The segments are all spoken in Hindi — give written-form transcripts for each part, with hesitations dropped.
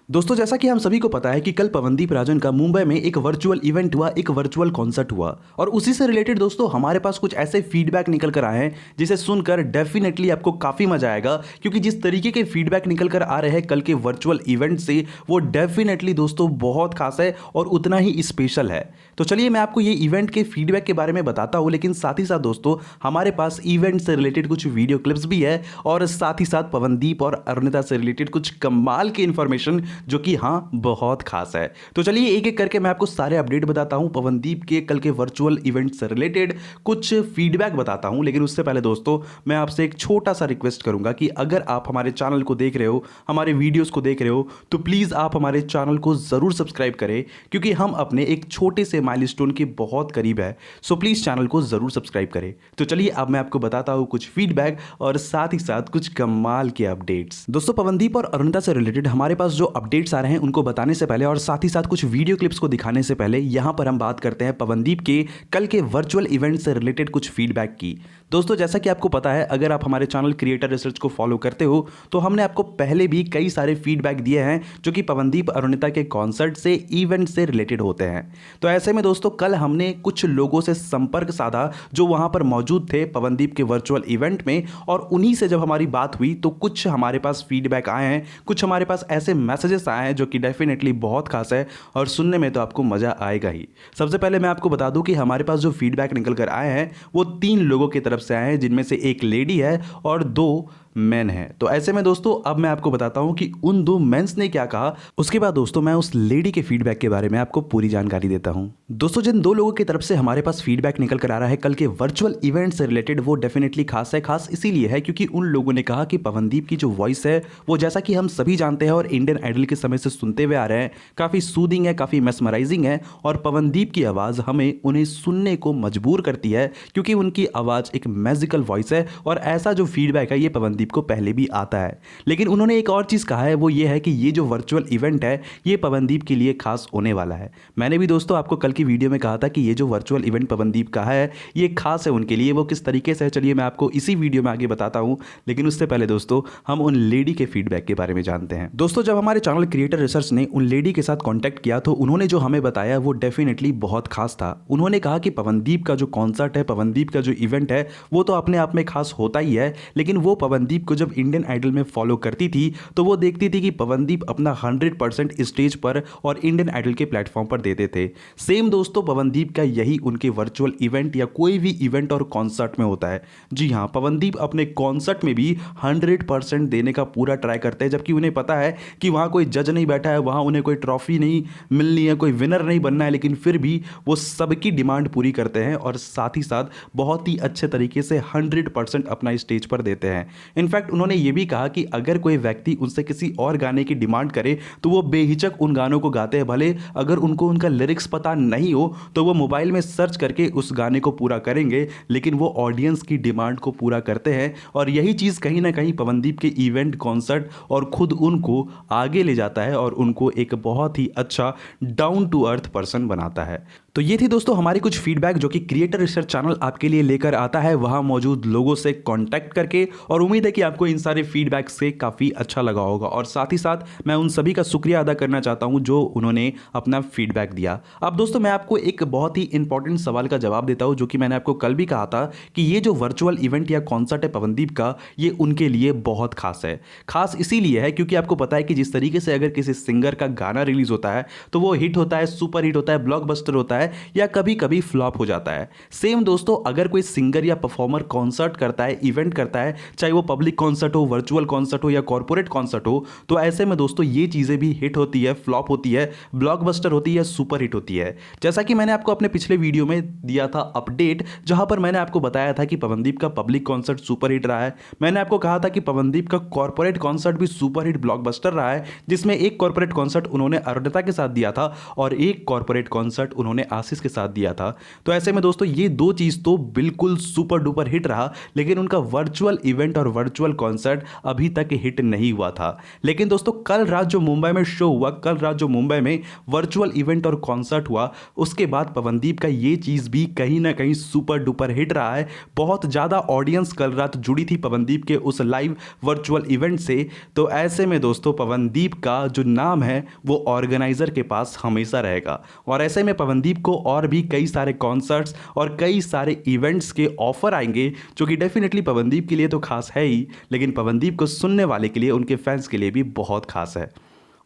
दोस्तों जैसा कि हम सभी को पता है कि कल पवनदीप राजन का मुंबई में एक वर्चुअल इवेंट हुआ, एक वर्चुअल कॉन्सर्ट हुआ और उसी से रिलेटेड दोस्तों हमारे पास कुछ ऐसे फीडबैक निकल कर आए हैं जिसे सुनकर डेफिनेटली आपको काफ़ी मजा आएगा, क्योंकि जिस तरीके के फीडबैक निकल कर आ रहे हैं कल के वर्चुअल इवेंट से वो डेफिनेटली दोस्तों बहुत खास है और उतना ही स्पेशल है। तो चलिए मैं आपको ये इवेंट के फीडबैक के बारे में बताता हूँ, लेकिन साथ ही साथ दोस्तों हमारे पास इवेंट से रिलेटेड कुछ वीडियो क्लिप्स भी है और साथ ही साथ पवनदीप और अरुणिता से रिलेटेड कुछ कमाल की इंफॉर्मेशन जो कि हाँ बहुत खास है। तो चलिए एक एक करके मैं आपको सारे अपडेट बताता हूं, पवनदीप के कल के वर्चुअल इवेंट से रिलेटेड कुछ फीडबैक बताता हूं। लेकिन उससे पहले दोस्तों मैं आपसे एक छोटा सा रिक्वेस्ट करूंगा कि अगर आप हमारे चैनल को देख रहे हो, हमारे वीडियोस को देख रहे हो, तो प्लीज़ आप हमारे चैनल को ज़रूर सब्सक्राइब करें, क्योंकि हम अपने एक छोटे से माइलस्टोन के बहुत करीब है। सो प्लीज़ चैनल को ज़रूर सब्सक्राइब करें। तो चलिए अब मैं आपको बताता हूँ कुछ फीडबैक और साथ ही साथ कुछ कमाल के अपडेट्स। दोस्तों पवनदीप और अरुणिता से रिलेटेड हमारे पास जो अपडेट्स आ रहे हैं उनको बताने से पहले और साथ ही साथ कुछ वीडियो क्लिप्स को दिखाने से पहले यहां पर हम बात करते हैं पवनदीप के कल के वर्चुअल इवेंट से रिलेटेड कुछ फीडबैक की। दोस्तों जैसा कि आपको पता है, अगर आप हमारे चैनल क्रिएटर रिसर्च को फॉलो करते हो तो हमने आपको पहले भी कई सारे फीडबैक दिए हैं जो कि पवनदीप अरुणिता के कॉन्सर्ट से, इवेंट से रिलेटेड होते हैं। तो ऐसे में दोस्तों कल हमने कुछ लोगों से संपर्क साधा जो वहां पर मौजूद थे पवनदीप के वर्चुअल इवेंट में, और उन्हीं से जब हमारी बात हुई तो कुछ हमारे पास फीडबैक आए हैं, कुछ हमारे पास ऐसे मैसेजेस आए हैं जो कि डेफिनेटली बहुत खास है और सुनने में तो आपको मजा आएगा ही। सबसे पहले मैं आपको बता दूं कि हमारे पास जो फीडबैक निकल कर आए हैं वो 3 लोगों की तरफ से आए हैं, जिनमें से एक लेडी है और 2 मैन है। तो ऐसे में दोस्तों अब मैं आपको बताता हूं कि उन 2 मेंस ने क्या कहा, उसके बाद दोस्तों मैं उस लेडी के फीडबैक के बारे में आपको पूरी जानकारी देता हूं। दोस्तों जिन 2 लोगों की तरफ से हमारे पास फीडबैक निकल कर आ रहा है कल के वर्चुअल इवेंट से रिलेटेड, वो डेफिनेटली खास है। खास इसीलिए है क्योंकि उन लोगों ने कहा कि पवनदीप की जो वॉइस है वो, जैसा कि हम सभी जानते हैं और इंडियन आइडल के समय से सुनते हुए आ रहे हैं, काफी सूदिंग है, काफी मेस्मराइजिंग है और पवनदीप की आवाज हमें उन्हें सुनने को मजबूर करती है, क्योंकि उनकी आवाज एक मैजिकल वॉइस है। और ऐसा जो फीडबैक है ये पवनदीप को पहले भी आता है। लेकिन उन्होंने एक और चीज कहा है, वो ये है कि ये जो वर्चुअल इवेंट है ये पवनदीप के लिए खास होने वाला है। मैंने भी दोस्तों आपको कल की वीडियो में कहा था कि ये जो वर्चुअल इवेंट पवनदीप का है ये खास है उनके लिए। वो किस तरीके से है चलिए मैं आपको इसी वीडियो में आगे बताता हूं, लेकिन उससे पहले दोस्तों हम उन लेडी के फीडबैक के बारे में जानते हैं। दोस्तों जब हमारे चैनल क्रिएटर रिसर्च ने उन लेडी के साथ कांटेक्ट किया तो उन्होंने जो हमें बताया वो डेफिनेटली बहुत खास था। उन्होंने कहा कि पवनदीप का जो कॉन्सर्ट है, पवनदीप का जो इवेंट है वो तो अपने आप में खास होता ही है, लेकिन वो पवनदीप को जब इंडियन आइडल में फॉलो करती थी तो वो देखती थी कि पवनदीप अपना 100% स्टेज पर और इंडियन आइडल के प्लेटफॉर्म पर देते थे। सेम दोस्तों पवनदीप का यही उनके वर्चुअल इवेंट या कोई भी इवेंट और कॉन्सर्ट में होता है। जी हाँ, पवनदीप अपने कॉन्सर्ट में भी 100% देने का पूरा ट्राई करते हैं, जबकि उन्हें पता है कि वहाँ कोई जज नहीं बैठा है, वहाँ उन्हें कोई ट्रॉफी नहीं मिलनी है, कोई विनर नहीं बनना है, लेकिन फिर भी वो सबकी डिमांड पूरी करते हैं और साथ ही साथ बहुत ही अच्छे तरीके से 100% अपना स्टेज पर देते हैं। इनफैक्ट उन्होंने ये भी कहा कि अगर कोई व्यक्ति उनसे किसी और गाने की डिमांड करे तो वो बेहिचक उन गानों को गाते हैं, भले अगर उनको उनका लिरिक्स पता नहीं हो तो वो मोबाइल में सर्च करके उस गाने को पूरा करेंगे, लेकिन वो ऑडियंस की डिमांड को पूरा करते हैं। और यही चीज़ कहीं ना कहीं पवनदीप के इवेंट, कॉन्सर्ट और खुद उनको आगे ले जाता है और उनको एक बहुत ही अच्छा डाउन टू अर्थ पर्सन बनाता है। तो ये थी दोस्तों हमारी कुछ फीडबैक जो कि क्रिएटर रिसर्च चैनल आपके लिए लेकर आता है वहां मौजूद लोगों से कांटेक्ट करके, और उम्मीद है कि आपको इन सारे फीडबैक से काफ़ी अच्छा लगा होगा। और साथ ही साथ मैं उन सभी का शुक्रिया अदा करना चाहता हूं जो उन्होंने अपना फीडबैक दिया। अब दोस्तों मैं आपको एक बहुत ही इंपॉर्टेंट सवाल का जवाब देता हूं, जो कि मैंने आपको कल भी कहा था कि ये जो वर्चुअल इवेंट या कॉन्सर्ट है पवनदीप का, ये उनके लिए बहुत खास है। खास इसीलिए है क्योंकि आपको पता है कि जिस तरीके से अगर किसी सिंगर का गाना रिलीज होता है तो वो हिट होता है, सुपर हिट होता है, ब्लॉकबस्टर होता है या कभी कभी फ्लॉप हो जाता है। सेम दोस्तों अगर कोई सिंगर या परफॉर्मर कॉन्सर्ट करता है, इवेंट करता है, चाहे वो पब्लिक कॉन्सर्ट हो, वर्चुअल कॉन्सर्ट हो या कॉर्पोरेट कॉन्सर्ट हो, तो ऐसे में दोस्तों ये चीजें भी हिट होती है, फ्लॉप होती है, ब्लॉकबस्टर होती है, सुपर हिट होती है। जैसा कि मैंने आपको अपने पिछले वीडियो में दिया था अपडेट, जहां पर मैंने आपको बताया था कि पवनदीप का पब्लिक कॉन्सर्ट सुपर हिट रहा है। मैंने आपको कहा था कि पवनदीप का कॉर्पोरेट कॉन्सर्ट भी सुपर हिट ब्लॉकबस्टर रहा है, जिसमें एक कॉर्पोरेट कॉन्सर्ट उन्होंने अरुणिता के साथ दिया था और एक कॉर्पोरेट कॉन्सर्ट उन्होंने आशीष के साथ दिया था। तो ऐसे में दोस्तों ये दो चीज़ तो बिल्कुल सुपर डुपर हिट रहा, लेकिन उनका वर्चुअल इवेंट और वर्चुअल कॉन्सर्ट अभी तक हिट नहीं हुआ था। लेकिन दोस्तों कल रात जो मुंबई में शो हुआ, कल रात जो मुंबई में वर्चुअल इवेंट और कॉन्सर्ट हुआ, उसके बाद पवनदीप का ये चीज़ भी कहीं ना कहीं सुपर डुपर हिट रहा है। बहुत ज़्यादा ऑडियंस कल रात जुड़ी थी पवनदीप के उस लाइव वर्चुअल इवेंट से। तो ऐसे में दोस्तों पवनदीप का जो नाम है वो ऑर्गेनाइजर के पास हमेशा रहेगा, और ऐसे में पवनदीप को और भी कई सारे कॉन्सर्ट्स और कई सारे इवेंट्स के ऑफर आएंगे, जो कि डेफिनेटली पवनदीप के लिए तो खास है ही, लेकिन पवनदीप को सुनने वाले के लिए, उनके फैंस के लिए भी बहुत खास है।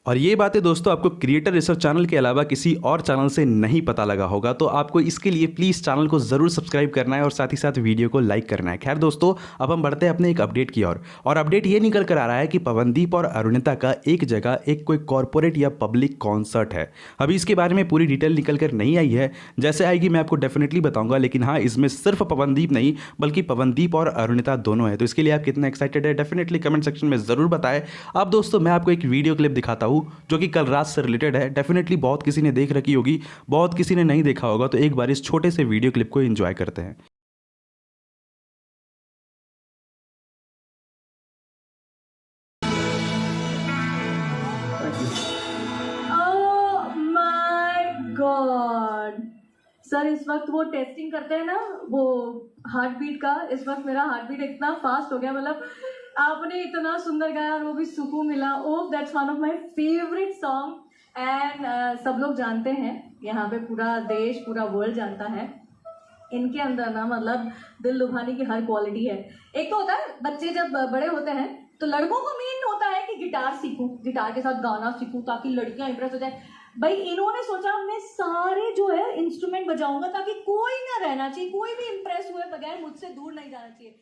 और ये बातें दोस्तों आपको क्रिएटर रिसर्च चैनल के अलावा किसी और चैनल से नहीं पता लगा होगा, तो आपको इसके लिए प्लीज़ चैनल को ज़रूर सब्सक्राइब करना है और साथ ही साथ वीडियो को लाइक करना है। खैर दोस्तों, अब हम बढ़ते हैं अपने एक अपडेट की ओर, और अपडेट ये निकल कर आ रहा है कि पवनदीप और अरुणिता का एक जगह एक कोई कॉर्पोरेट या पब्लिक कॉन्सर्ट है। अभी इसके बारे में पूरी डिटेल निकल कर नहीं आई है, जैसे आएगी मैं आपको डेफिनेटली बताऊंगा। लेकिन हाँ, इसमें सिर्फ पवनदीप नहीं बल्कि पवनदीप और अरुणिता दोनों है। तो इसके लिए आप कितना एक्साइटेड है डेफिनेटली कमेंट सेक्शन में ज़रूर बताएं। अब दोस्तों मैं आपको एक वीडियो क्लिप दिखाता हूँ जो कि कल रात से रिलेटेड है। डेफिनेटली बहुत किसी ने देख रखी होगी, बहुत किसी ने नहीं देखा होगा, तो एक बार इस छोटे से वीडियो क्लिप को एंजॉय करते हैं। ओह माय गॉड सर, इस वक्त वो टेस्टिंग करते हैं ना वो हार्ट बीट का, इस वक्त मेरा हार्ट बीट इतना फास्ट हो गया, मतलब आपने इतना सुंदर गाया और वो भी सुकून मिला। Oh that's one of my favourite song and सब लोग जानते हैं, यहाँ पे पूरा देश पूरा वर्ल्ड जानता है इनके अंदर ना, मतलब दिल लुभाने की हर क्वालिटी है। एक तो होता है बच्चे जब बड़े होते हैं तो लड़कों को मेन होता है कि गिटार सीखूं, गिटार के साथ गाना सीखूं ताकि लड़कियां इंप्रेस हो जाए। भाई इन्होंने सोचा मैं सारे जो है इंस्ट्रूमेंट बजाऊंगा ताकि कोई ना रहना चाहिए, कोई भी इंप्रेस हुए बगैर मुझसे दूर नहीं जाना चाहिए।